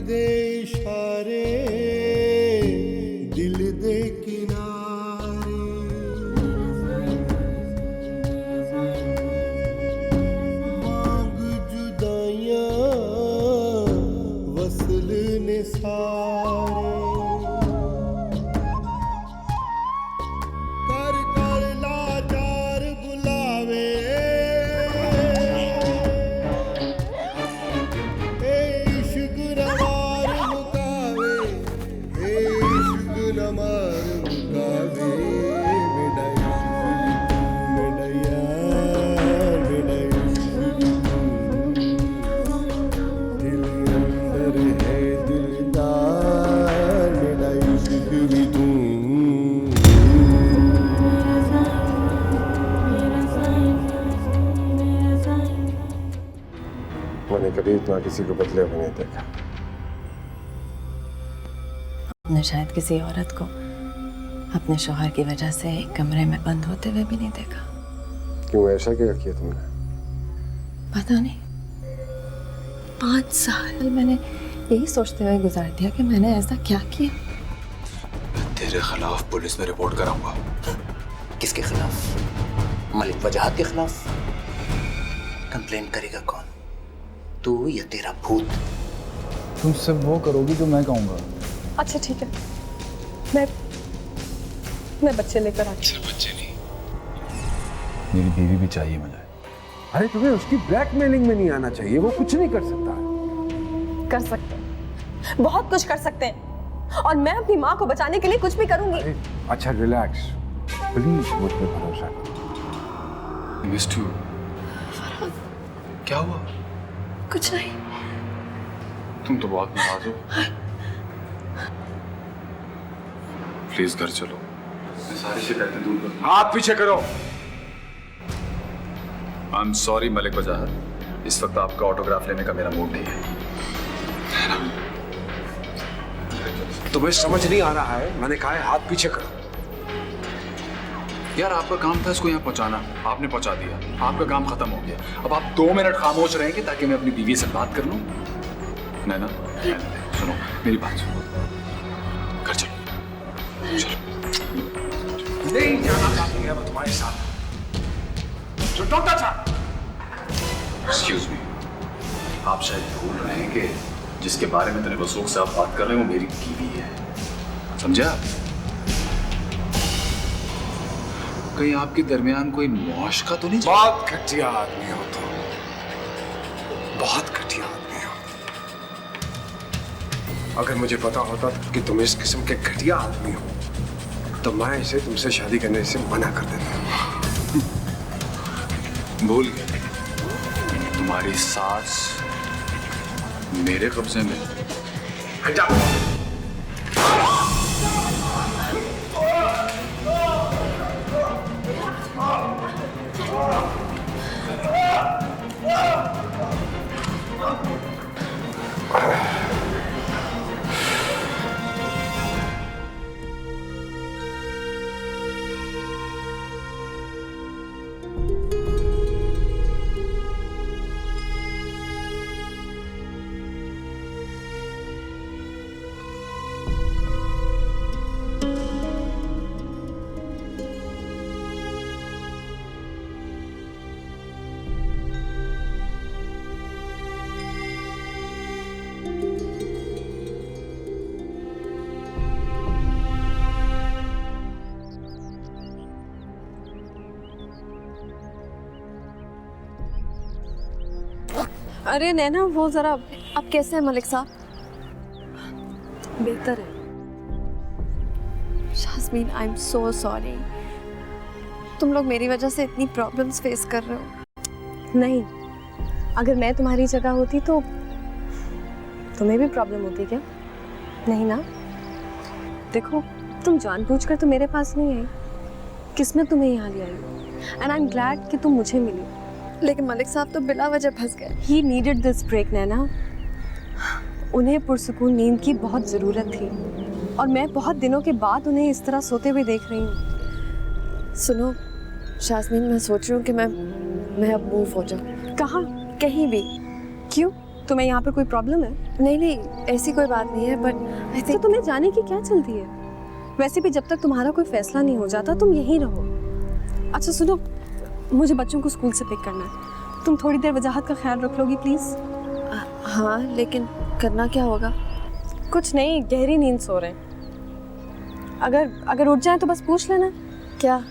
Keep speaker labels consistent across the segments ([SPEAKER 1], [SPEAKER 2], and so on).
[SPEAKER 1] दे इशारे दिल दे किनारे मांग जुदाइयां वसल ने सारे कर कर लाचार बुलावे मैंने कभी इतना किसी को बदले में नहीं देखा।
[SPEAKER 2] आपने शायद किसी औरत को अपने शौहर की वजह से एक कमरे में बंद होते हुए भी नहीं देखा।
[SPEAKER 1] क्यों ऐसा क्या किया तुमने?
[SPEAKER 2] पता नहीं, 5 साल मैंने यही सोचते हुए गुजार दिया कि मैंने ऐसा क्या किया।
[SPEAKER 3] तेरे खिलाफ पुलिस में रिपोर्ट कराऊंगा।
[SPEAKER 4] किसके खिलाफ? मलिक वजाहत के खिलाफ? कंप्लेन करेगा कौन? तू या तेरा भूत?
[SPEAKER 5] तुम सब वो करोगी जो मैं कहूँगा।
[SPEAKER 6] अच्छा ठीक है, मैं बच्चे लेकर आती हूँ।
[SPEAKER 3] बच्चे नहीं,
[SPEAKER 5] मेरी बीवी भी चाहिए मुझे।
[SPEAKER 7] अरे तुम्हें उसकी ब्लैकमेलिंग में नहीं आना चाहिए, वो कुछ नहीं कर सकता।
[SPEAKER 6] कर सकते हैं, बहुत कुछ कर सकते हैं, और मैं अपनी माँ को बचाने के लिए कुछ भी करूंगी।
[SPEAKER 7] अच्छा रिलैक्स प्लीज, मुझ पे भरोसा करो।
[SPEAKER 3] Missed you. क्या हुआ?
[SPEAKER 2] कुछ नहीं।
[SPEAKER 3] तुम तो बहुत नाराज हो। प्लीज घर चलो, मैं सारी शिकायतें दूर करूँ।
[SPEAKER 7] हाथ पीछे करो।
[SPEAKER 3] आई एम सॉरी मलिक वजाहत, इस वक्त आपका ऑटोग्राफ लेने का मेरा मूड नहीं है।
[SPEAKER 7] तुम्हें समझ नहीं आ रहा है, मैंने कहा है हाथ पीछे करो।
[SPEAKER 3] यार आपका काम था इसको यहाँ पहुँचाना, आपने पहुँचा दिया, आपका काम खत्म हो गया। अब आप 2 मिनट खामोश रहेंगे ताकि मैं अपनी बीवी से बात कर लूँ। नैना सुनो, मेरी बात सुनो, घर चलो।
[SPEAKER 7] नहीं जाना चाहती है मैं तुम्हारे साथ। जो डॉक्टर साहब,
[SPEAKER 3] एक्सक्यूज मी, आप शायद भूल रहे हैं कि जिसके बारे में तेरे वसूख से आप बात कर रहे हो वो मेरी बीवी है, समझा? कहीं आपके दरमियान कोई मुआशका तो नहीं?
[SPEAKER 7] बहुत घटिया आदमी हो तुम, बहुत घटिया आदमी हो। अगर मुझे पता होता कि तुम इस किस्म के घटिया आदमी हो तो मैं इसे तुमसे शादी करने से मना कर देता।
[SPEAKER 3] भूल गए, तुम्हारी सास मेरे कब्जे में।
[SPEAKER 7] हटा।
[SPEAKER 6] अरे नैना, वो जरा, अब कैसे हैं मलिक साहब?
[SPEAKER 2] बेहतर है।
[SPEAKER 6] शाज़मीन, आई एम सो सॉरी।
[SPEAKER 2] तुम लोग मेरी वजह से इतनी प्रॉब्लम्स फेस कर रहे हो।
[SPEAKER 6] नहीं, अगर मैं तुम्हारी जगह होती तो तुम्हें भी प्रॉब्लम होती क्या? नहीं ना? देखो, तुम जानबूझकर तो मेरे पास नहीं आई, किस्मत तुम्हें यहाँ ले आई एंड आई एम ग्लैड कि तुम मुझे मिली।
[SPEAKER 2] लेकिन मलिक साहब तो बिना वजह फंस गए।
[SPEAKER 6] ही नीडेड दिस ब्रेक नैना। उन्हें पुरसुकून नींद की बहुत ज़रूरत थी और मैं बहुत दिनों के बाद उन्हें इस तरह सोते हुए देख रही हूँ।
[SPEAKER 2] सुनो शास्मीन, मैं सोच रही हूँ कि मैं अब मूव हो जाऊँ।
[SPEAKER 6] कहाँ?
[SPEAKER 2] कहीं भी।
[SPEAKER 6] क्यों? तुम्हें यहाँ पर कोई प्रॉब्लम है?
[SPEAKER 2] नहीं नहीं, ऐसी कोई बात नहीं है, बट आई
[SPEAKER 6] तो
[SPEAKER 2] थिंक
[SPEAKER 6] तुम्हें जाने की क्या चलती है? वैसे भी जब तक तुम्हारा कोई फैसला नहीं हो जाता तुम यहीं रहो। अच्छा सुनो, मुझे बच्चों को स्कूल से पिक करना है, तुम थोड़ी देर वजाहत का ख्याल रख लोगी प्लीज़?
[SPEAKER 2] हाँ, लेकिन करना क्या होगा?
[SPEAKER 6] कुछ नहीं, गहरी नींद सो रहे हैं। अगर उठ जाए तो बस पूछ लेना।
[SPEAKER 2] क्या?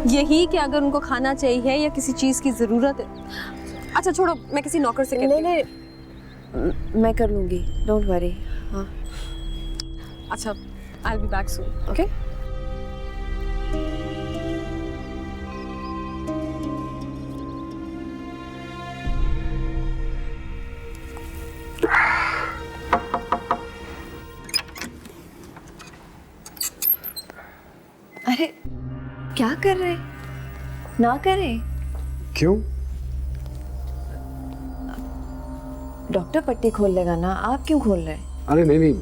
[SPEAKER 6] यही कि अगर उनको खाना चाहिए या किसी चीज़ की ज़रूरत है। अच्छा छोड़ो, मैं किसी नौकर से कहती
[SPEAKER 2] नहीं
[SPEAKER 6] हूँ।
[SPEAKER 2] नहीं, मैं कर लूँगी, डोंट वरी। हाँ
[SPEAKER 6] अच्छा, I will be back soon, okay?
[SPEAKER 2] अरे क्या कर रहे? ना करें।
[SPEAKER 7] क्यों?
[SPEAKER 2] डॉक्टर पट्टी खोल लेगा ना, आप क्यों खोल रहे हैं?
[SPEAKER 7] अरे नहीं,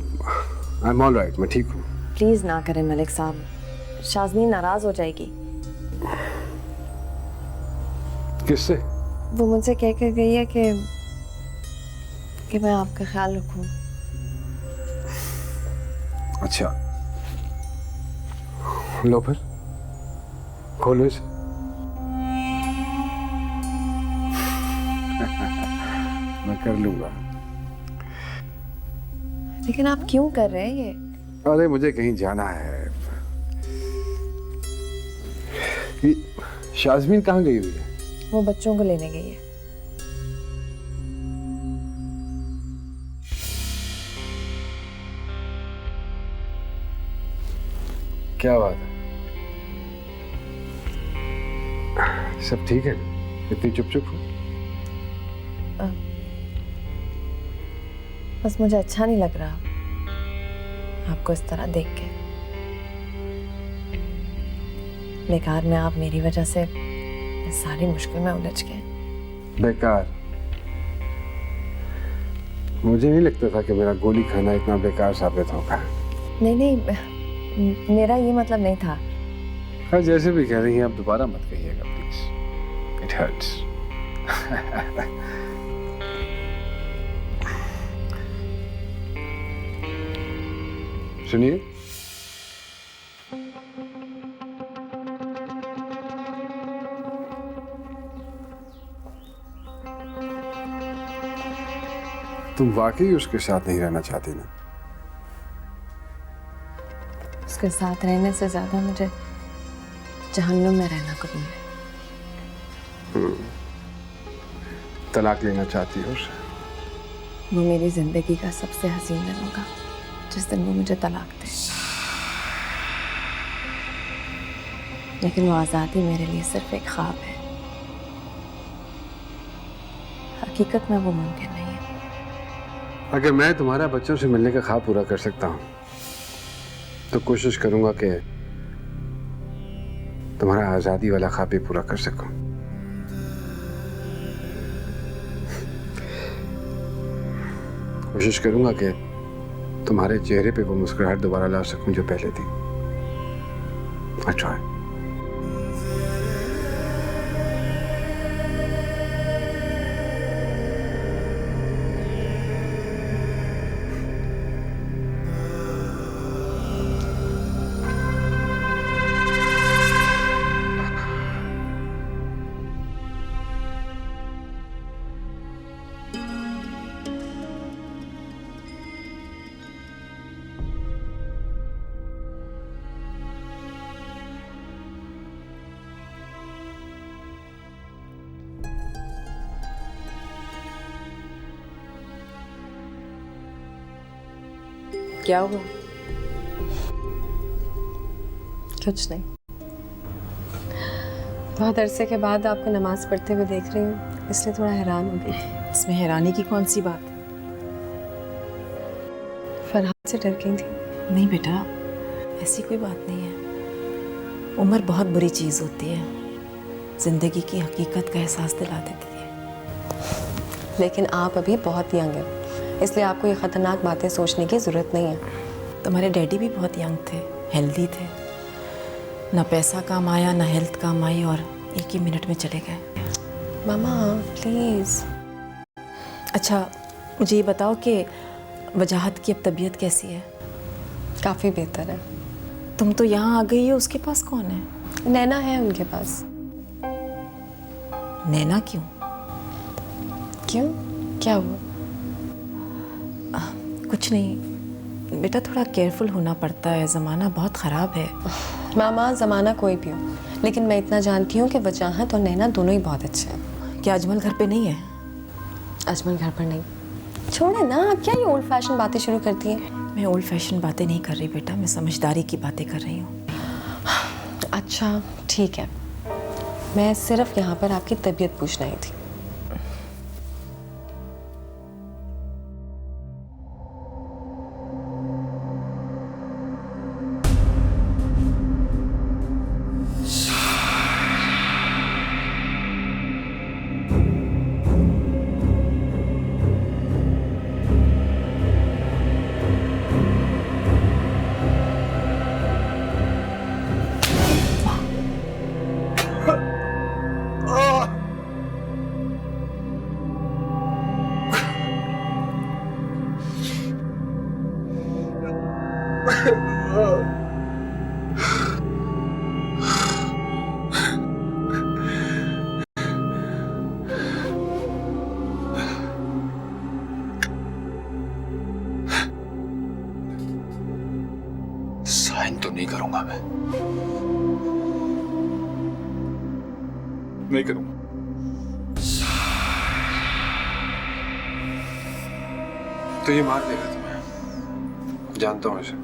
[SPEAKER 7] आई एम ऑल राइट, मैं ठीक हूँ।
[SPEAKER 2] प्लीज ना करें मलिक साहब, शाज़मीन नाराज हो जाएगी।
[SPEAKER 7] किससे?
[SPEAKER 2] वो मुझसे कह कर गई है कि मैं आपका ख्याल रखूं।
[SPEAKER 7] अच्छा, लो फिर खोलो इसे। मैं कर लूंगा।
[SPEAKER 2] लेकिन आप क्यों कर रहे हैं ये?
[SPEAKER 7] अरे मुझे कहीं जाना है। ये शाज़मीन कहाँ गई हुई है?
[SPEAKER 2] वो बच्चों को लेने गई है।
[SPEAKER 7] क्या बात है? सब ठीक है? इतनी चुप चुप हो?
[SPEAKER 2] बस मुझे अच्छा नहीं लग रहा आपको इस तरह देख के। बेकार में आप मेरी वजह से इस सारी मुश्किल में उलझ गए।
[SPEAKER 7] बेकार? मुझे नहीं लगता था कि मेरा गोली खाना इतना बेकार साबित होगा।
[SPEAKER 2] नहीं नहीं, मेरा ये मतलब नहीं था।
[SPEAKER 7] हाँ, जैसे भी कह रही हैं, आप दोबारा मत कहिएगा प्लीज, इट हर्ट्स। सुनिए, तुम वाकई उसके साथ नहीं रहना चाहती ना?
[SPEAKER 2] उसके साथ रहने से ज्यादा मुझे जहन्नुम में रहना कबूल है।
[SPEAKER 7] तलाक लेना चाहती हो उसे?
[SPEAKER 2] वो मेरी जिंदगी का सबसे हसीन दिन होगा जिस दिन वो मुझे तलाक दे। लेकिन वो आज़ादी मेरे लिए सिर्फ एक ख्वाब है, हकीकत में वो मुमकिन नहीं है।
[SPEAKER 7] अगर मैं तुम्हारा बच्चों से मिलने का ख्वाब पूरा कर सकता हूँ तो कोशिश करूंगा कि तुम्हारा आज़ादी वाला ख्वाब भी पूरा कर सकूं। कोशिश करूंगा कि तुम्हारे चेहरे पे वो मुस्कुराहट दोबारा ला सकूं जो पहले थी। I try.
[SPEAKER 2] क्या हुआ? कुछ नहीं।
[SPEAKER 6] बहुत अरसे के बाद आपको नमाज पढ़ते हुए देख रही हूँ, इसलिए थोड़ा हैरान हो गई।
[SPEAKER 8] इसमें हैरानी की कौन सी बात?
[SPEAKER 6] फरहाद से डर गई थी।
[SPEAKER 8] नहीं बेटा, ऐसी कोई बात नहीं है। उम्र बहुत बुरी चीज़ होती है, जिंदगी की हकीकत का एहसास दिला देती है।
[SPEAKER 6] लेकिन आप अभी बहुत यंग हैं, इसलिए आपको ये खतरनाक बातें सोचने की ज़रूरत नहीं है।
[SPEAKER 8] तुम्हारे डैडी भी बहुत यंग थे, हेल्दी थे, ना पैसा काम आया ना हेल्थ काम आई, और एक ही मिनट में चले गए।
[SPEAKER 6] मामा प्लीज़।
[SPEAKER 8] अच्छा मुझे ये बताओ कि वजाहत की अब तबीयत कैसी है?
[SPEAKER 6] काफ़ी बेहतर है।
[SPEAKER 8] तुम तो यहाँ आ गई हो, उसके पास कौन है?
[SPEAKER 6] नैना है उनके पास।
[SPEAKER 8] नैना क्यों?
[SPEAKER 6] क्यों, क्या हुआ?
[SPEAKER 8] कुछ नहीं बेटा, थोड़ा केयरफुल होना पड़ता है, ज़माना बहुत ख़राब है।
[SPEAKER 6] मामा ज़माना कोई भी हो, लेकिन मैं इतना जानती हूँ कि वजाहत और नैना दोनों ही बहुत अच्छे हैं।
[SPEAKER 8] क्या अजमल घर पे नहीं है?
[SPEAKER 6] अजमल घर पर नहीं। छोड़े ना, आप क्या ये ओल्ड फैशन बातें शुरू करती हैं?
[SPEAKER 8] मैं ओल्ड फैशन बातें नहीं कर रही बेटा, मैं समझदारी की बातें कर रही हूँ।
[SPEAKER 6] अच्छा ठीक है, मैं सिर्फ यहाँ पर आपकी तबीयत पूछने आई थी।
[SPEAKER 3] साइन तो नहीं करूंगा, मैं नहीं करूंगा।
[SPEAKER 7] तो ये मार देगा तुम्हें, जानता हूँ इसे।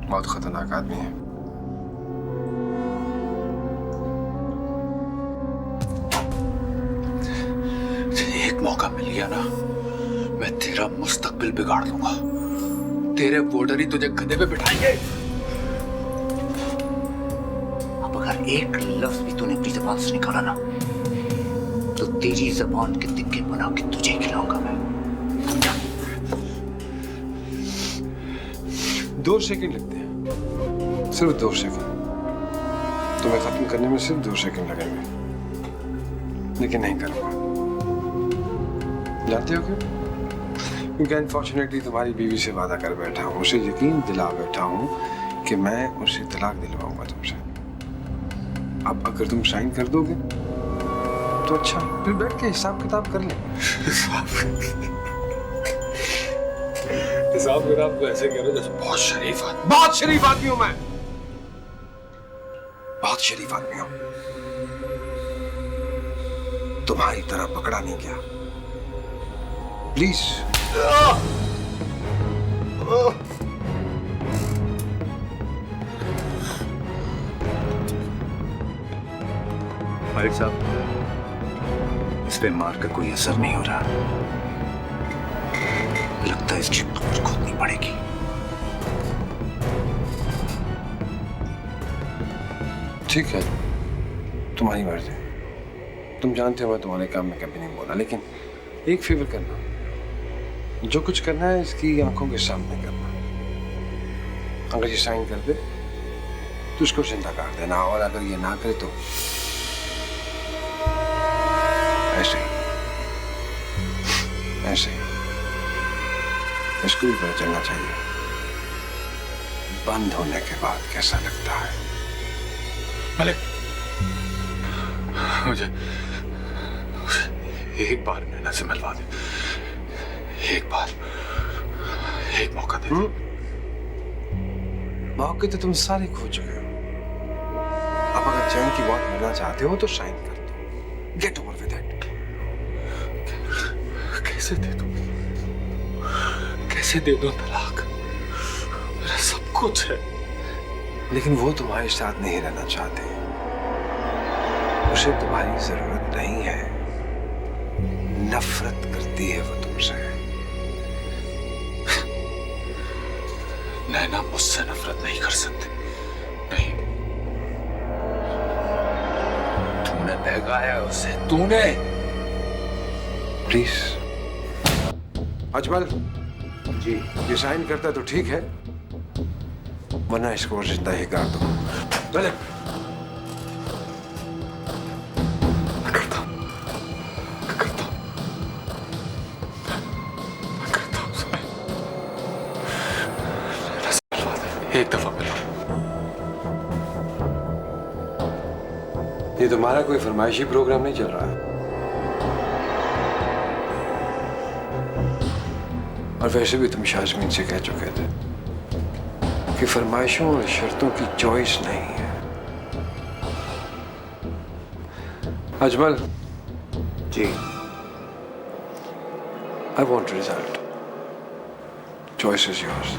[SPEAKER 7] बहुत खतरनाक आदमी है।
[SPEAKER 3] एक मौका मिल गया ना, मैं तेरा मुस्तकबिल बिगाड़ दूंगा। तेरे वोटर ही तुझे गधे पे बिठाएंगे।
[SPEAKER 4] अब अगर एक लफ्ज भी तूने अपनी जबान से निकाला ना, तो तेरी जबान के तिक्के बना के तुझे खिलाऊंगा मैं।
[SPEAKER 7] 2 सेकंड लगते हैं, सिर्फ 2 सेकंड। तुम्हें खत्म करने में सिर्फ 2 सेकंड लगेंगे, लेकिन नहीं करूंगा। जानते हो क्यों? क्योंकि अनफॉर्चुनेटली तुम्हारी बीवी से वादा कर बैठा हूँ, उसे यकीन दिला बैठा हूँ कि मैं उसे तलाक दिलवाऊंगा तुमसे। अब अगर तुम साइन कर दोगे तो अच्छा, फिर बैठ के हिसाब किताब कर ले।
[SPEAKER 3] हिसाब किताब तो ऐसे करो जैसे बहुत शरीफ आदमी।
[SPEAKER 7] बहुत शरीफ आदमी हूं मैं, बहुत शरीफ आदमी हूं। तुम्हारी तरह पकड़ा नहीं गया। प्लीज।
[SPEAKER 3] मालिक साहब, इस पे मार का कोई असर नहीं हो रहा। लगता है इसकी कब्र खोदनी पड़ेगी।
[SPEAKER 7] ठीक है, तुम्हारी मर्जी। तुम जानते हो मैं तुम्हारे काम में कभी नहीं बोला, लेकिन एक फेवर करना, जो कुछ करना है इसकी आंखों के सामने करना। अगर ये साइन कर दे तो उसको जिंदा कर देना, और अगर ये ना करे तो ऐसे ही ऐसे ही स्कूल पर चलना चाहिए। बंद होने के बाद कैसा लगता है?
[SPEAKER 3] मालिक, मुझे एक बार नैना से मिलवा दे। एक बार, एक मौका दे।
[SPEAKER 7] मौके तो तुम सारे खो चुके हो। अब अगर चैन की मौत मरना चाहते हो तो साइन कर दो। Get over with it.
[SPEAKER 3] कैसे दे दूं? कैसे दे दूं तलाक? मेरा सब कुछ है।
[SPEAKER 7] लेकिन वो तुम्हारे साथ नहीं रहना चाहते। उसे तुम्हारी जरूरत नहीं है, नफरत करती है वो तुमसे।
[SPEAKER 3] नैना मुझसे नफरत नहीं कर सकते, नहीं। तूने बहकाया उसे, तूने।
[SPEAKER 7] प्लीज अजमल जी, ये साइन करता तो ठीक है, वरना इसको जिंदा ही गाड़ दो। चले।
[SPEAKER 3] एक दफा मिला।
[SPEAKER 7] ये तुम्हारा कोई फरमाइशी प्रोग्राम नहीं चल रहा है। और वैसे भी तुम शाजमीन से कह चुके थे कि फरमाइशों और शर्तों की चॉइस नहीं है। Ajmal ji, I want result, choice is yours.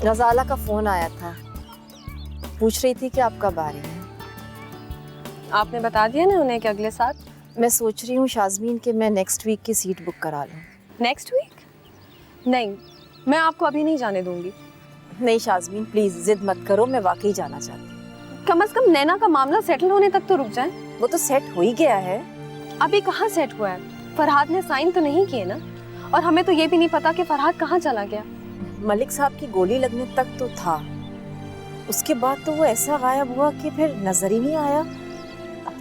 [SPEAKER 8] Razala का फोन आया था, पूछ रही थी कि आप कब आ रही हैं।
[SPEAKER 6] आपने बता दिया ना उन्हें कि अगले साल?
[SPEAKER 8] मैं सोच रही हूँ शाजमीन कि मैं नेक्स्ट वीक की सीट बुक करा लूँ।
[SPEAKER 6] Next week? नहीं, मैं आपको अभी नहीं जाने दूंगी।
[SPEAKER 8] नहीं शाजमीन प्लीज़ जिद मत करो, मैं वाकई जाना चाहती हूँ।
[SPEAKER 6] कम से कम नैना का मामला सेटल होने तक तो रुक जाए।
[SPEAKER 8] वो तो सेट हो ही गया है।
[SPEAKER 6] अभी कहाँ सेट हुआ है? फरहाद ने साइन तो नहीं किए ना, और हमें तो ये भी नहीं पता कि फरहाद कहाँ चला गया।
[SPEAKER 8] मलिक साहब की गोली लगने तक तो था, उसके बाद तो वो ऐसा गायब हुआ कि फिर नजर ही नहीं आया।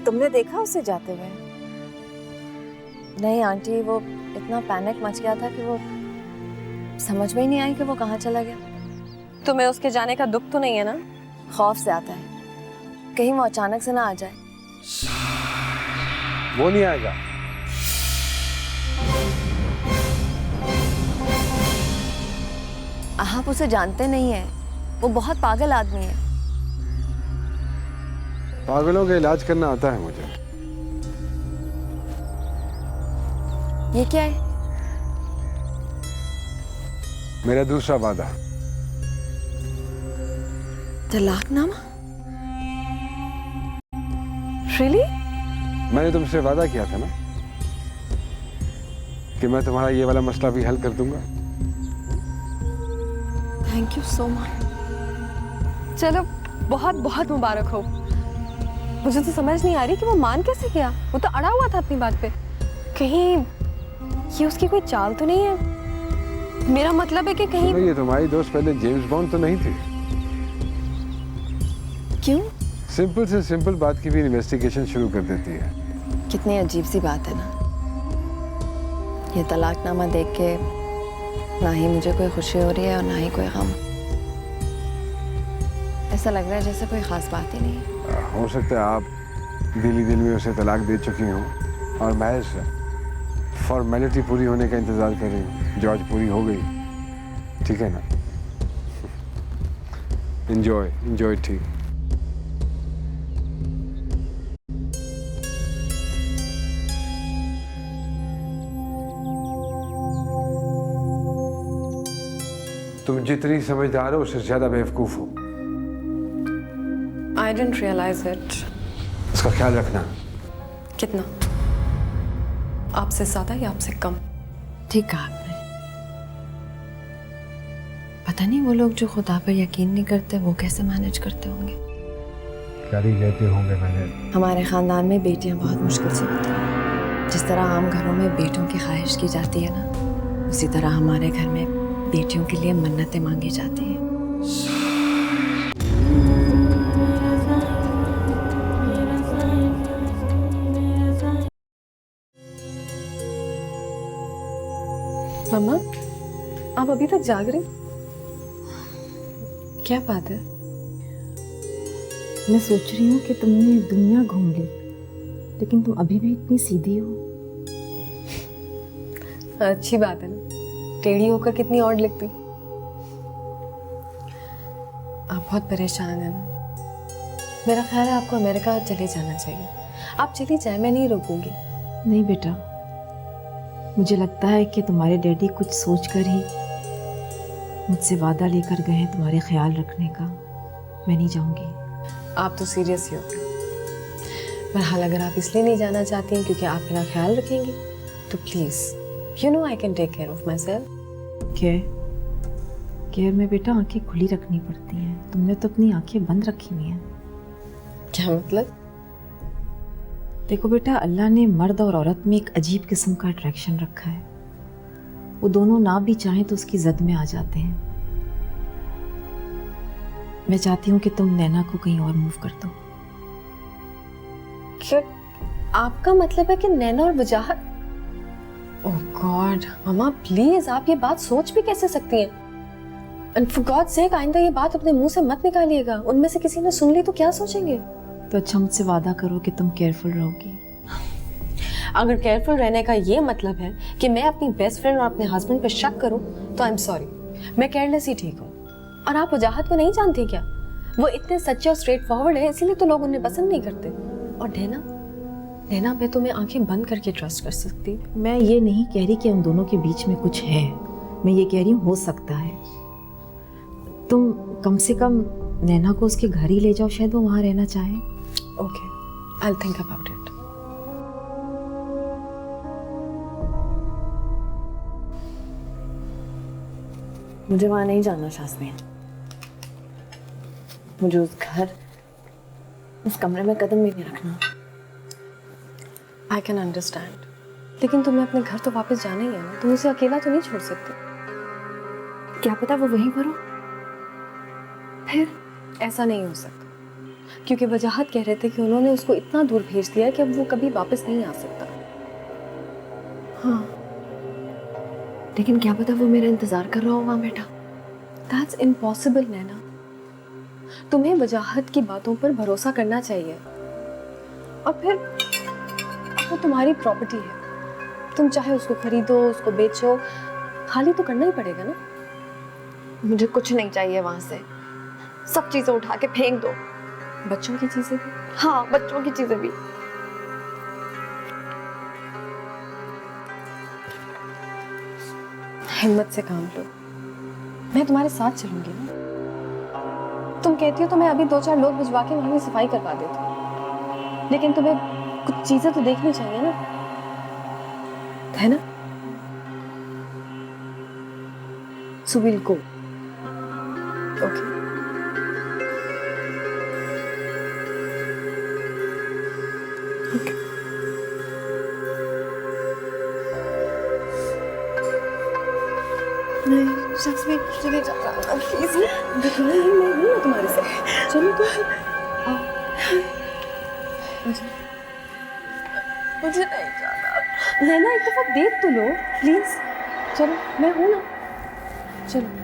[SPEAKER 8] तुमने देखा उसे जाते हुए?
[SPEAKER 2] नहीं आंटी, वो इतना पैनिक मच गया था कि वो समझ में ही नहीं आई कि वो कहाँ चला गया।
[SPEAKER 6] तुम्हें उसके जाने का दुख तो नहीं है ना?
[SPEAKER 2] खौफ से आता है, कहीं वो अचानक से ना आ जाए।
[SPEAKER 7] वो नहीं आएगा।
[SPEAKER 2] आप उसे जानते नहीं हैं, वो बहुत पागल आदमी है।
[SPEAKER 7] पागलों का इलाज करना आता है मुझे।
[SPEAKER 2] ये क्या है?
[SPEAKER 7] मेरा दूसरा वादा।
[SPEAKER 2] तलाकनामा?
[SPEAKER 6] रियली?
[SPEAKER 7] मैंने तुमसे वादा किया था ना कि मैं तुम्हारा ये वाला मसला भी हल कर दूंगा।
[SPEAKER 2] Thank you so much.
[SPEAKER 6] चलो बहुत बहुत मुबारक हो। मुझे तो समझ नहीं आ रही कि वो मान कैसे गया। वो तो अड़ा हुआ था अपनी बात पे। कहीं ये उसकी कोई चाल तो नहीं है? मेरा मतलब है कि कहीं
[SPEAKER 7] ये तुम्हारी दोस्त पहले जेम्स बॉन्ड तो नहीं थी?
[SPEAKER 2] क्यों?
[SPEAKER 7] सिंपल से सिंपल बात की भी इन्वेस्टिगेशन शुरू कर देती है।
[SPEAKER 2] कितनी अजीब सी बात है ना, ये तलाकनामा देख के ना ही मुझे कोई खुशी हो रही है और ना ही कोई गम। ऐसा लग रहा है जैसे कोई खास बात ही नहीं है।
[SPEAKER 7] हो सकता है आप दिल ही दिल में उसे तलाक दे चुकी हो और महज फॉर्मेलिटी पूरी होने का इंतजार कर रही हूँ, जो आज पूरी हो गई। ठीक है ना? एंजॉय ठीक। तुम जितनी समझदार हो उससे ज्यादा बेवकूफ हो।
[SPEAKER 6] I didn't realize it.
[SPEAKER 7] इसका ख्याल रखना।
[SPEAKER 6] कितना? आपसे ज्यादा या आपसे कम?
[SPEAKER 2] ठीक कहा आपने। पता नहीं वो लोग जो खुदा पर यकीन नहीं करते वो कैसे मैनेज करते होंगे।
[SPEAKER 5] कर ही लेते होंगे मैंने।
[SPEAKER 2] हमारे ख़ानदान में बेटियां बहुत मुश्किल से होती हैं। जिस तरह आम घरों में बेटों की ख्वाहिश की जाती है ना, उसी तरह हमारे घर में बेटियों के लिए मन्नतें मांगी जाती हैं। मम्मा, आप अभी तक जाग रही? क्या बात है?
[SPEAKER 8] मैं सोच रही हूँ कि तुमने दुनिया घूम ली, लेकिन तुम अभी भी इतनी सीधी हो।
[SPEAKER 2] अच्छी बात है ना, टेढ़ी होकर कितनी ऑड लगती। आप बहुत परेशान हैं ना। मेरा ख्याल है आपको अमेरिका चले जाना चाहिए। आप चली जाए, मैं नहीं रोकूंगी।
[SPEAKER 8] नहीं बेटा, मुझे लगता है कि तुम्हारे डैडी कुछ सोचकर ही मुझसे वादा लेकर गए हैं तुम्हारे ख्याल रखने का। मैं नहीं जाऊंगी।
[SPEAKER 2] आप तो सीरियस ही हो। बहरहाल अगर आप इसलिए नहीं जाना चाहती हैं क्योंकि आप मेरा ख्याल रखेंगी, तो please, you know I can take care of myself.
[SPEAKER 8] Care में बेटा आंखें खुली रखनी पड़ती हैं। तुमने तो अपनी आंखें बंद रखी हुई हैं।
[SPEAKER 2] क्या मतलब?
[SPEAKER 8] देखो बेटा, अल्लाह ने मर्द और औरत में एक अजीब किस्म का अट्रैक्शन रखा है। वो दोनों ना भी चाहें तो उसकी जद में आ जाते हैं। मैं चाहती हूँ कि तुम नैना को कहीं और मूव कर दो।
[SPEAKER 2] क्या आपका मतलब है कि नैना और वजाहत? ओह गॉड मम्मा, प्लीज, आप ये बात सोच भी कैसे सकती हैं? एंड फॉर गॉड सेक, आइंदा ये बात अपने मुंह से मत निकालिएगा। उनमें से किसी ने सुन ली तो क्या सोचेंगे?
[SPEAKER 8] तो अच्छा, मुझसे वादा करो कि तुम केयरफुल रहोगी।
[SPEAKER 2] अगर केयरफुल रहने का ये मतलब है कि मैं अपनी बेस्ट फ्रेंड और अपने हस्बैंड पे शक करूं, तो आई एम सॉरी, मैं केयरलेस ही ठीक हूँ। और आप वजाहत को नहीं जानती क्या? वो इतने सच्चे और स्ट्रेट फॉरवर्ड है, इसीलिए तो लोग उन्हें पसंद नहीं करते। और नैना पे तो मैं आंखें बंद करके ट्रस्ट कर सकती।
[SPEAKER 8] मैं ये नहीं कह रही कि उन दोनों के बीच में कुछ है, मैं ये कह रही हूँ हो सकता है। तुम कम से कम नैना को उसके घर ही ले जाओ, शायद वो वहाँ रहना चाहे।
[SPEAKER 2] Okay, I will think about it. मुझे वहाँ नहीं जाना शास्त्री। मुझे उस घर, उस कमरे में कदम भी नहीं रखना। आई कैन अंडरस्टैंड, लेकिन तुम्हें अपने घर तो वापस जाना ही है ना। तुम उसे अकेला तो नहीं छोड़ सकते। क्या पता वो वहीं पर हो। फिर ऐसा नहीं हो सकता, क्योंकि वजाहत कह रहे थे कि उन्होंने उसको इतना दूर भेज दिया है कि अब वो कभी वापस नहीं आ सकता। हाँ, लेकिन क्या पता वो मेरा इंतजार कर रहा हो वहां बैठा। दैट्स इम्पॉसिबल नैना। तुम्हें वजाहत की बातों पर भरोसा करना चाहिए। और फिर वो तुम्हारी प्रॉपर्टी है, तुम चाहे उसको खरीदो, उसको बेचो, खाली तो करना ही पड़ेगा ना। मुझे कुछ नहीं चाहिए वहां से, सब चीजें उठा के फेंक दो। बच्चों की चीजें भी? हाँ, बच्चों की चीजें भी। हिम्मत से काम लो, मैं तुम्हारे साथ चलूंगी ना। तुम कहती हो तो मैं अभी 2-4 लोग भिजवा के वहां की सफाई करवा देती हूँ, लेकिन तुम्हें कुछ चीजें तो देखनी चाहिए ना, है ना? So we'll go. Okay. Okay. नहीं, शख्स में चले जाता हूँ प्लीज। देखो ना, ये मैं नहीं हूँ तुम्हारे साथ। चलो तो आओ। मुझे नहीं जाना। नैना, एक दफा देख तो लो प्लीज। चलो, मैं हूँ ना। चलो।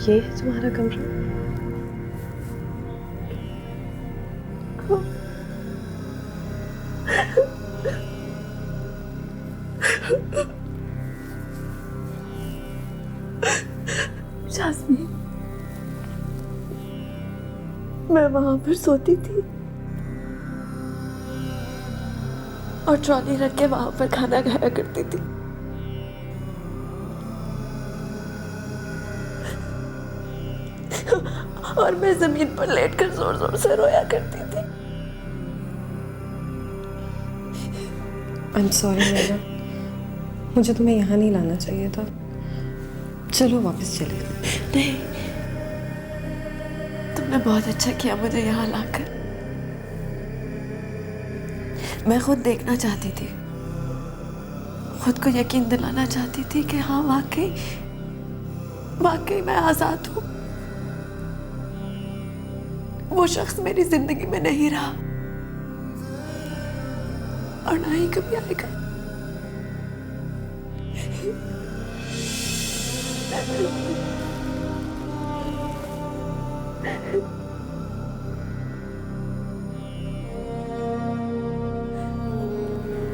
[SPEAKER 2] ये है तुम्हारा कमरा। जास्मीन, मैं वहां पर सोती थी।
[SPEAKER 9] और ट्रॉली रख के वहां पर खाना खाया करती थी। और मैं जमीन पर लेटकर जोर जोर से रोया करती थी।
[SPEAKER 2] आई एम सॉरी नैना, मुझे तुम्हें यहाँ नहीं लाना चाहिए था। चलो वापस चले।
[SPEAKER 9] नहीं, तुमने बहुत अच्छा किया मुझे यहाँ लाकर। मैं खुद देखना चाहती थी, खुद को यकीन दिलाना चाहती थी कि हाँ वाकई वाकई मैं आजाद हूँ। वो शख्स मेरी जिंदगी में नहीं रहा और ना ही कभी आएगा।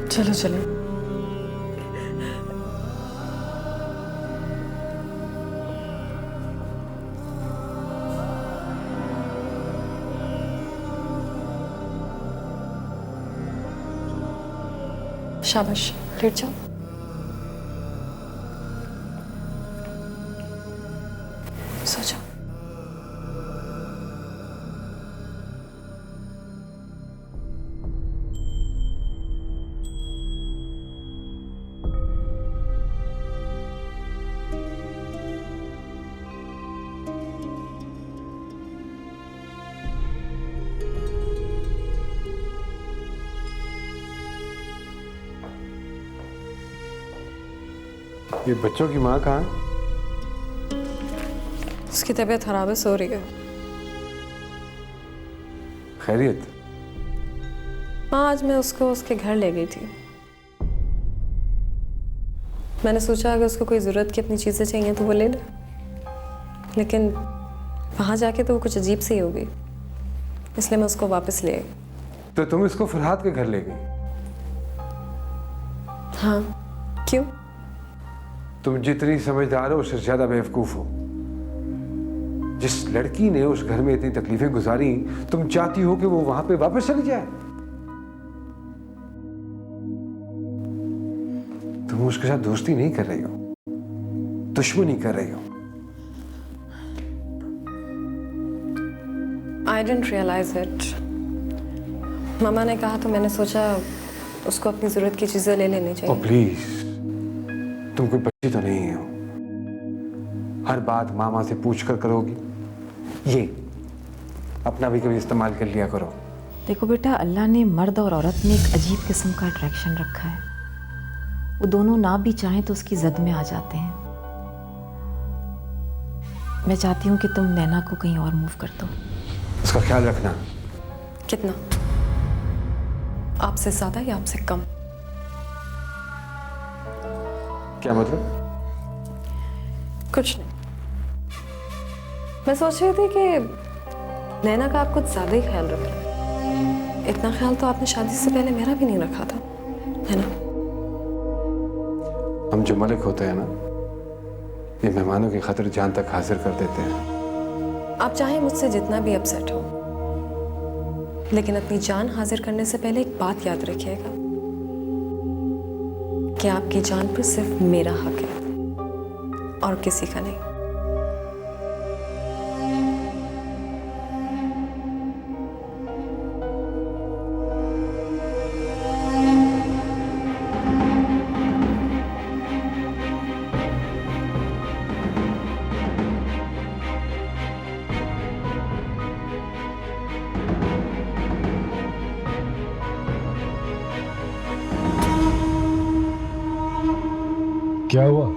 [SPEAKER 2] चलो चलो। शाबाश, लेट जाओ। सो जाओ।
[SPEAKER 5] ये बच्चों की माँ कहाँ है?
[SPEAKER 2] उसकी तबीयत खराब है, सो रही है।
[SPEAKER 5] खैरियत?
[SPEAKER 2] हाँ, आज मैं उसको उसके घर ले गई थी। मैंने सोचा अगर उसको कोई ज़रूरत की अपनी चीज़ें चाहिए तो वो ले ले, लेकिन वहाँ जाके तो वो कुछ अजीब सी हो गई, इसलिए मैं उसको वापस ले आई।
[SPEAKER 5] तो तुम इसको फरहाद के घर ले गई?
[SPEAKER 2] हाँ, क्यों?
[SPEAKER 5] तुम जितनी समझदार हो उससे ज्यादा बेवकूफ हो। जिस लड़की ने उस घर में इतनी तकलीफें गुजारी, तुम चाहती हो कि वो वहां पे वापस चली जाए। तुम उसके साथ दोस्ती नहीं कर रही हो, दुश्मनी कर रही हो।
[SPEAKER 2] I didn't realize it. मामा ने कहा तो मैंने सोचा उसको अपनी ज़रूरत की चीज़ें ले लेनी चाहिए।
[SPEAKER 5] प्लीज, तुम कोई बच्ची तो नहीं हो। हर बात मामा से पूछ कर करोगी। ये अपना भी कभी इस्तेमाल कर लिया करो।
[SPEAKER 8] देखो बेटा, अल्लाह ने मर्द और औरत में एक अजीब किस्म का अट्रैक्शन रखा है। वो दोनों ना भी चाहें तो उसकी जद में आ जाते हैं। मैं चाहती हूँ कि तुम नैना को कहीं और मूव कर दो।
[SPEAKER 5] उसका ख्याल रखना।
[SPEAKER 2] कितना? आपसे ज़्यादा या आपसे कम?
[SPEAKER 5] क्या मतलब?
[SPEAKER 2] कुछ नहीं। मैं सोच रही थी कि नैना का आप कुछ ज़्यादा ही ख्याल रख रहे हैं। इतना ख्याल तो आपने शादी से पहले मेरा भी नहीं रखा था, है ना?
[SPEAKER 5] हम जो मलिक होते हैं ना, ये मेहमानों की खातिर जान तक हाजिर कर देते हैं।
[SPEAKER 2] आप चाहे मुझसे जितना भी अपसेट हो, लेकिन अपनी जान हाजिर करने से पहले एक बात याद रखिएगा कि आपकी जान पर सिर्फ मेरा हक है और किसी का नहीं।
[SPEAKER 5] क्या हुआ?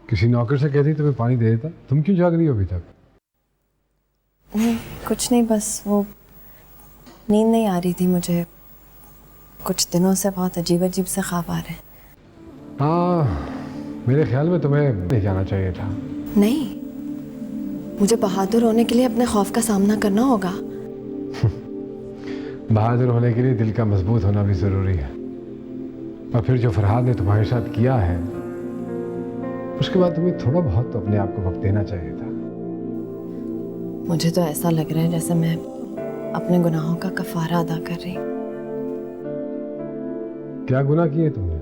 [SPEAKER 5] किसी नौकर से कहती तो मैं पानी दे देता। तुम क्यों जाग रही हो अभी तक?
[SPEAKER 6] नहीं, कुछ नहीं, बस वो नींद नहीं आ रही थी मुझे। कुछ दिनों से बहुत अजीब अजीब से ख्वाब आ रहे हैं।
[SPEAKER 5] हाँ, मेरे ख्याल में तुम्हें नहीं जाना चाहिए था।
[SPEAKER 6] नहीं, मुझे बहादुर होने के लिए अपने खौफ का सामना करना होगा।
[SPEAKER 5] बहादुर होने के लिए दिल का मजबूत होना भी जरूरी है। और फिर जो फरहाद ने तुम्हारे साथ किया है, उसके बाद तुम्हें थोड़ा बहुत तो अपने आप को वक्त देना चाहिए था।
[SPEAKER 6] मुझे तो ऐसा लग रहा है जैसे मैं अपने गुनाहों का कफारा अदा कर रही।
[SPEAKER 7] क्या गुनाह किए तुमने?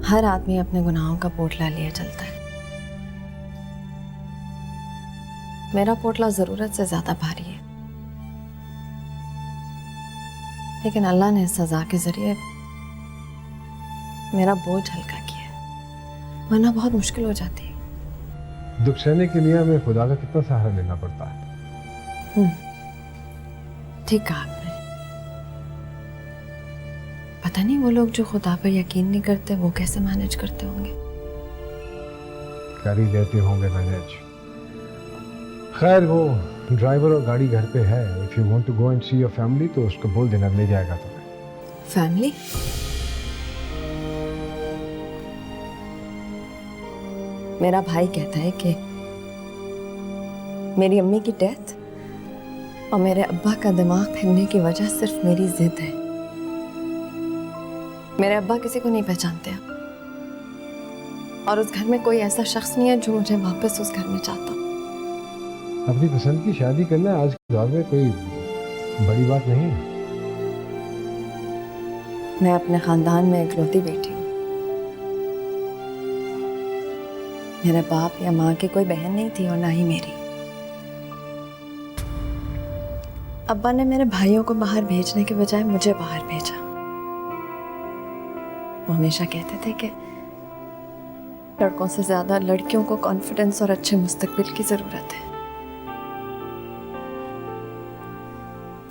[SPEAKER 2] हर आदमी अपने गुनाहों का पोटला लिए चलता है। मेरा पोटला जरूरत से ज्यादा भारी है, लेकिन अल्लाह ने सजा के जरिए मेरा बोझ हल्का किया, वरना बहुत मुश्किल हो जाती है।
[SPEAKER 7] दुख सहने के लिए हमें खुदा का कितना सहारा लेना पड़ता है।
[SPEAKER 2] ठीक कहा आपने। पता नहीं वो लोग जो खुदा पर यकीन नहीं करते वो कैसे मैनेज करते होंगे।
[SPEAKER 7] कर ही लेते होंगे मैनेज। खैर वो ड्राइवर और गाड़ी घर पे है। If you want to go and see your family तो उसको बोल देना, ले जाएगा तुम्हें।
[SPEAKER 2] फैमिली? मेरा भाई कहता है कि मेरी अम्मी की डेथ और मेरे अब्बा का दिमाग फिरने की वजह सिर्फ मेरी जिद है। मेरे अब्बा किसी को नहीं पहचानते और उस घर में कोई ऐसा शख्स नहीं है जो मुझे वापस उस घर में चाहता।
[SPEAKER 7] अपनी पसंद की शादी करना आज के दौर में कोई बड़ी बात नहीं है।
[SPEAKER 2] मैं अपने खानदान में इकलौती बेटी हूँ। मेरे बाप या माँ की कोई बहन नहीं थी और ना ही मेरी। अब्बा ने मेरे भाइयों को बाहर भेजने के बजाय मुझे बाहर भेजा। वो हमेशा कहते थे कि लड़कों से ज्यादा लड़कियों को कॉन्फिडेंस और अच्छे मुस्तकबिल की जरूरत है,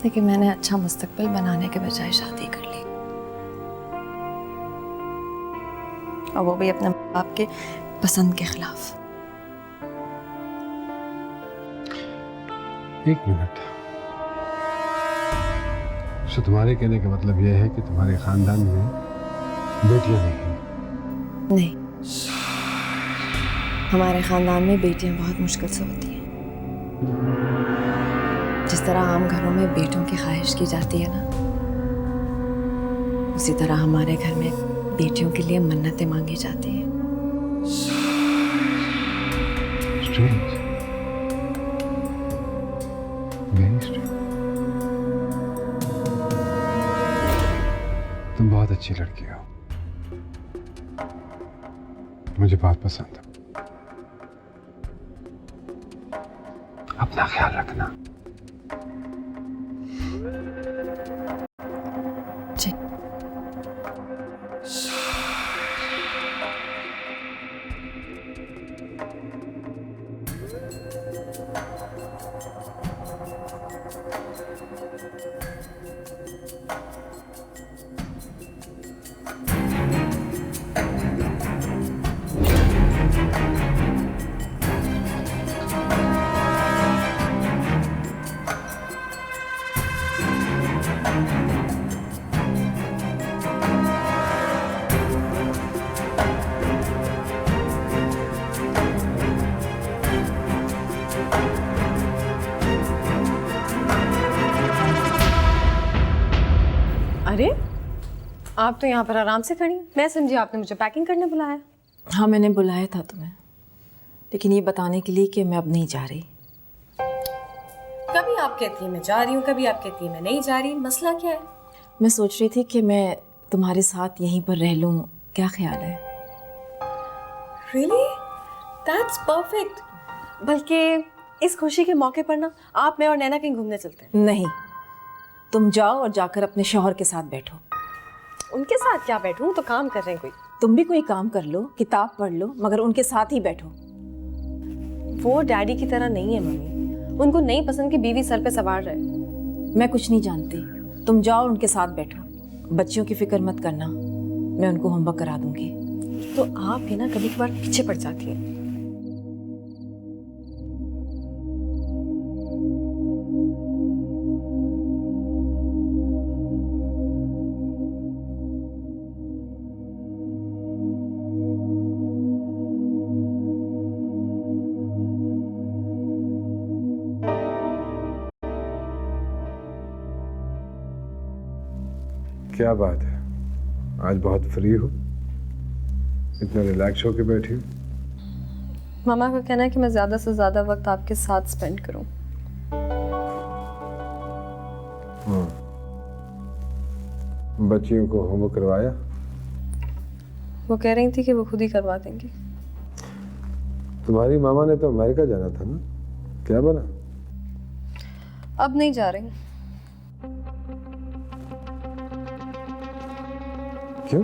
[SPEAKER 2] लेकिन मैंने अच्छा मुस्तकबिल बनाने के बजाय शादी कर ली, और वो भी अपने बाप के पसंद के खिलाफ।
[SPEAKER 7] एक मिनट। तो तुम्हारे कहने का मतलब यह है कि तुम्हारे खानदान में बेटियां नहीं हैं?
[SPEAKER 2] नहीं, हमारे खानदान में बेटियां बहुत मुश्किल से होती हैं। जिस तरह आम घरों में बेटों की ख्वाहिश की जाती है ना, उसी तरह हमारे घर में बेटियों के लिए मन्नतें मांगी जाती हैं।
[SPEAKER 7] Strange. Very strange. तुम बहुत अच्छी लड़की हो, मुझे बहुत पसंद है। अपना ख्याल रखना।
[SPEAKER 2] जी। अरे आप तो यहाँ पर आराम से खड़ी हैं। मैं समझी आपने मुझे पैकिंग करने बुलाया।
[SPEAKER 8] हाँ, मैंने बुलाया था तुम्हें, लेकिन ये बताने के लिए कि मैं अब नहीं जा रही।
[SPEAKER 6] कभी आप कहती हैं मैं जा रही हूँ, कभी आप कहती हैं मैं नहीं जा रही, मसला क्या है?
[SPEAKER 8] मैं सोच रही थी कि मैं तुम्हारे साथ यहीं पर रह लूँ, क्या ख्याल है?
[SPEAKER 6] Really? That's perfect. बल्कि इस खुशी के मौके पर ना आप, मैं और नैना कहीं घूमने चलते हैं।
[SPEAKER 8] नहीं, तुम जाओ और जाकर अपने शौहर के साथ बैठो।
[SPEAKER 6] उनके साथ क्या बैठूं, तो काम कर रहे हैं कोई।
[SPEAKER 8] तुम भी कोई काम कर लो, किताब पढ़ लो, मगर उनके साथ ही बैठो।
[SPEAKER 6] वो डैडी की तरह नहीं है मम्मी, उनको नई पसंद की बीवी सर पे सवार रहे।
[SPEAKER 8] मैं कुछ नहीं जानती, तुम जाओ उनके साथ बैठो। बच्चियों की फिक्र मत करना, मैं उनको होमवर्क करा दूंगी।
[SPEAKER 6] तो आप भी ना कभी कभार पीछे पड़ जाती हैं।
[SPEAKER 7] क्या बात है, आज बहुत फ्री हो, इतना रिलैक्स होके बैठी हो?
[SPEAKER 6] मामा का कहना है कि मैं ज़्यादा से ज़्यादा वक्त आपके साथ स्पेंड करूं।
[SPEAKER 7] बच्चियों को होमवर्क करवाया?
[SPEAKER 2] वो कह रही थी कि वो खुद ही करवा देंगी।
[SPEAKER 1] तुम्हारी मामा ने तो अमेरिका जाना था ना, क्या बना?
[SPEAKER 2] अब नहीं जा रही।
[SPEAKER 1] क्यों?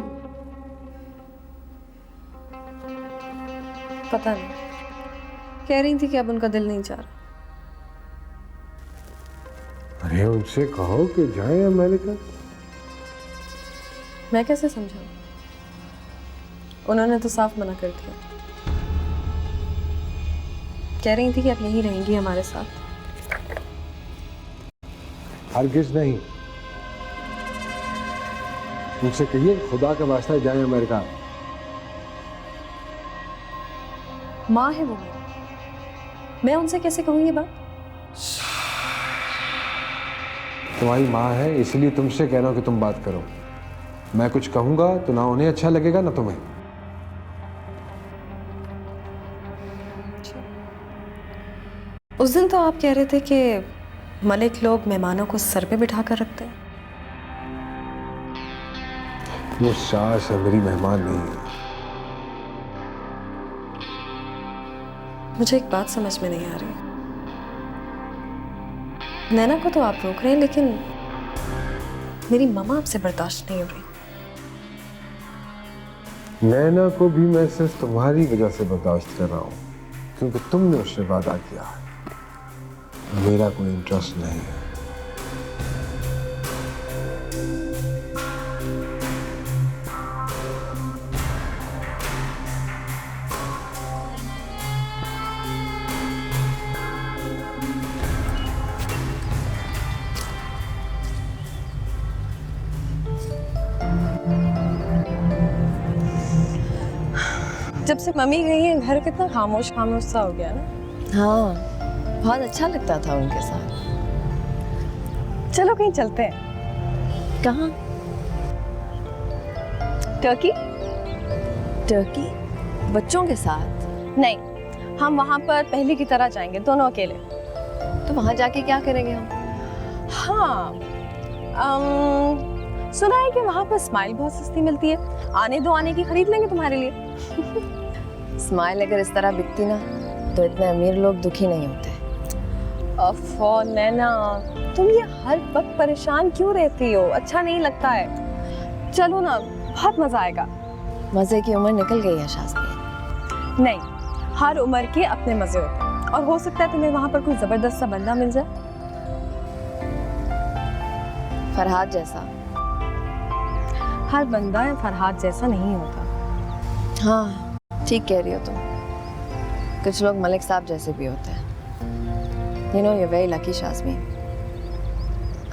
[SPEAKER 2] पता नहीं, कह रही थी कि अब उनका दिल नहीं चाह रहा।
[SPEAKER 1] अरे उनसे कहो कि जाए अमेरिका।
[SPEAKER 2] मैं कैसे समझाऊं? उन्होंने तो साफ मना कर दिया। कह रही थी कि अब यहीं रहेंगी हमारे साथ।
[SPEAKER 1] हरगिज नहीं, उनसे कहिए खुदा का वास्ता जाए अमेरिका।
[SPEAKER 2] माँ है वो मेरी, मैं उनसे कैसे कहूँ ये बात?
[SPEAKER 5] तुम्हारी माँ है इसलिए तुमसे कह रहा हूँ कि तुम बात करो। मैं कुछ कहूंगा तो ना उन्हें अच्छा लगेगा ना तुम्हें।
[SPEAKER 2] उस दिन तो आप कह रहे थे कि मलिक लोग मेहमानों को सर पे बिठा कर रखते हैं।
[SPEAKER 1] वो सास है, मेरी मेहमान नहीं है।
[SPEAKER 2] मुझे एक बात समझ में नहीं आ रही। नैना को तो आप रोक रहे हैं, लेकिन मेरी मम्मा आपसे बर्दाश्त नहीं हो रही।
[SPEAKER 1] नैना को भी मैं सिर्फ तुम्हारी वजह से बर्दाश्त कर रहा हूँ, क्योंकि तुमने उससे वादा किया है। मेरा कोई इंटरेस्ट नहीं है।
[SPEAKER 2] जब से मम्मी गई है घर कितना खामोश खामोश सा हो गया ना।
[SPEAKER 6] हाँ, बहुत अच्छा लगता था उनके साथ।
[SPEAKER 2] चलो कहीं चलते हैं।
[SPEAKER 6] कहाँ?
[SPEAKER 2] टर्की?
[SPEAKER 6] टर्की? बच्चों के साथ?
[SPEAKER 2] नहीं, हम वहाँ पर पहले की तरह जाएंगे, दोनों अकेले।
[SPEAKER 6] तो वहाँ जाके क्या करेंगे हम?
[SPEAKER 2] हाँ, सुना है कि वहाँ पर स्माइल बहुत सस्ती मिलती है। आने दो, आने की खरीद लेंगे तुम्हारे लिए।
[SPEAKER 6] स्माइल अगर इस तरह बिकती ना तो इतने अमीर लोग दुखी नहीं होते।
[SPEAKER 2] अफ़ो नैना, तुम ये हर वक्त परेशान क्यों रहती हो? अच्छा नहीं लगता है। चलो ना, बहुत मजा आएगा।
[SPEAKER 6] मजे की उम्र निकल गई है शास्त्री।
[SPEAKER 2] नहीं, हर उम्र के अपने मजे होते हैं, और हो सकता है तुम्हें वहाँ पर कोई जबरदस्त सा बंदा मिल जाए।
[SPEAKER 6] फरहाद जैसा?
[SPEAKER 2] हर बंदा फरहाद जैसा नहीं होता।
[SPEAKER 6] हाँ, ठीक कह रही हो तुम। कुछ लोग मलिक साहब जैसे भी होते हैं। You know, you're very lucky, शाज़मी।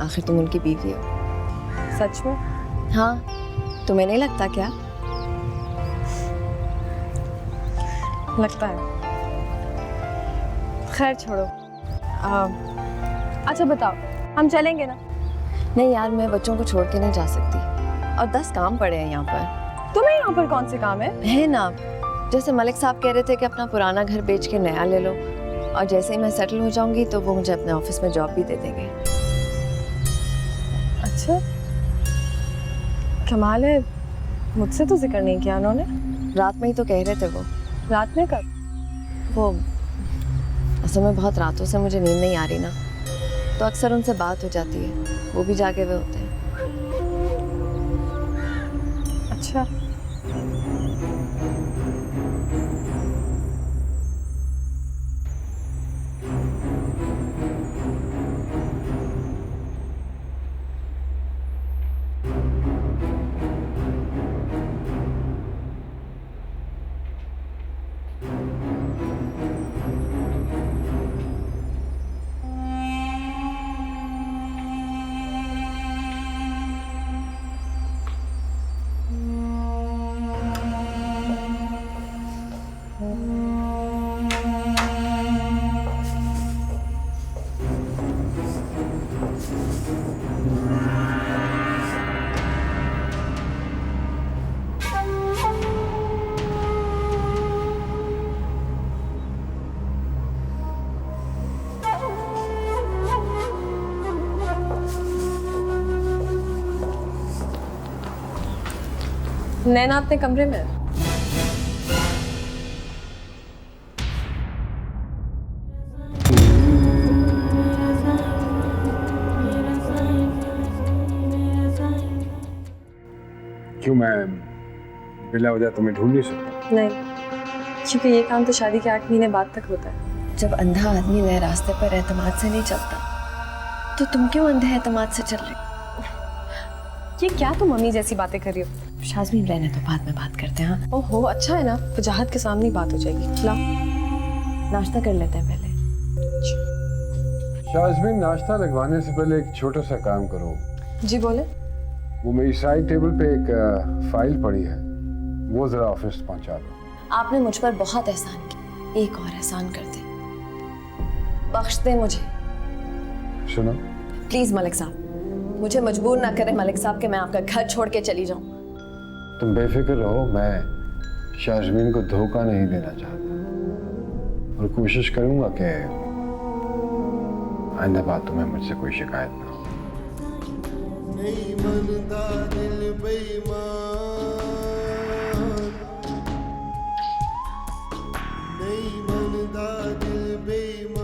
[SPEAKER 6] आखिर तुम उनकी बीवी हो।
[SPEAKER 2] सच में?
[SPEAKER 6] हाँ, तुम्हें नहीं लगता क्या?
[SPEAKER 2] लगता है। खैर छोड़ो। अच्छा बताओ, हम चलेंगे ना?
[SPEAKER 6] नहीं यार, मैं बच्चों को छोड़ के नहीं जा सकती, और 10 काम पड़े हैं यहाँ पर।
[SPEAKER 2] तुम्हें यहाँ पर कौन से काम है
[SPEAKER 6] ना? जैसे मलिक साहब कह रहे थे कि अपना पुराना घर बेच के नया ले लो, और जैसे ही मैं सेटल हो जाऊंगी तो वो मुझे अपने ऑफिस में जॉब भी दे देंगे।
[SPEAKER 2] अच्छा, कमाल है। मुझसे तो जिक्र नहीं किया उन्होंने।
[SPEAKER 6] रात में ही तो कह रहे थे वो।
[SPEAKER 2] रात में कब?
[SPEAKER 6] वो असल में बहुत रातों से मुझे नींद नहीं आ रही ना, तो अक्सर उनसे बात हो जाती है। वो भी जागे हुए होते हैं।
[SPEAKER 2] अच्छा, नैना अपने कमरे में है।
[SPEAKER 7] क्यों मैं बिला वजह तुम्हें ढूंढ नहीं सकता?
[SPEAKER 6] नहीं, क्योंकि ये काम तो शादी के 8 महीने बाद तक होता है।
[SPEAKER 2] जब अंधा आदमी नए रास्ते पर एतमाद से नहीं चलता तो तुम क्यों अंधे एतमाद से चल रही?
[SPEAKER 6] ये क्या तुम मम्मी जैसी बातें कर रही हो?
[SPEAKER 2] शाज़मीन रहने तो बाद में बात करते हैं। हाँ
[SPEAKER 6] ओहो, अच्छा है ना, वजाहत के सामने ही बात हो जाएगी। लाओ
[SPEAKER 2] नाश्ता कर लेते हैं पहले।
[SPEAKER 7] शाज़मीन, नाश्ता लगवाने से पहले एक छोटा सा काम करो।
[SPEAKER 6] जी बोले।
[SPEAKER 7] वो मेरी साइड टेबल पे एक फाइल पड़ी है, वो जरा ऑफिस पहुंचा दो।
[SPEAKER 2] आपने मुझ पर बहुत एहसान किया, एक और एहसान कर दे, बख्श दे मुझे।
[SPEAKER 7] सुनो,
[SPEAKER 2] प्लीज मलिक साहब, मुझे मजबूर ना करें मलिक साहब कि मैं आपका घर छोड़ के चली जाऊं।
[SPEAKER 7] तुम बेफिक्र रहो, मैं शाज़मीन को धोखा नहीं देना चाहता और कोशिश करूंगा कि आइंदा बात तुम्हें मुझसे कोई शिकायत ना हो।
[SPEAKER 10] नहीं मनता दिल बेईमान, नहीं मनता दिल बेईमान।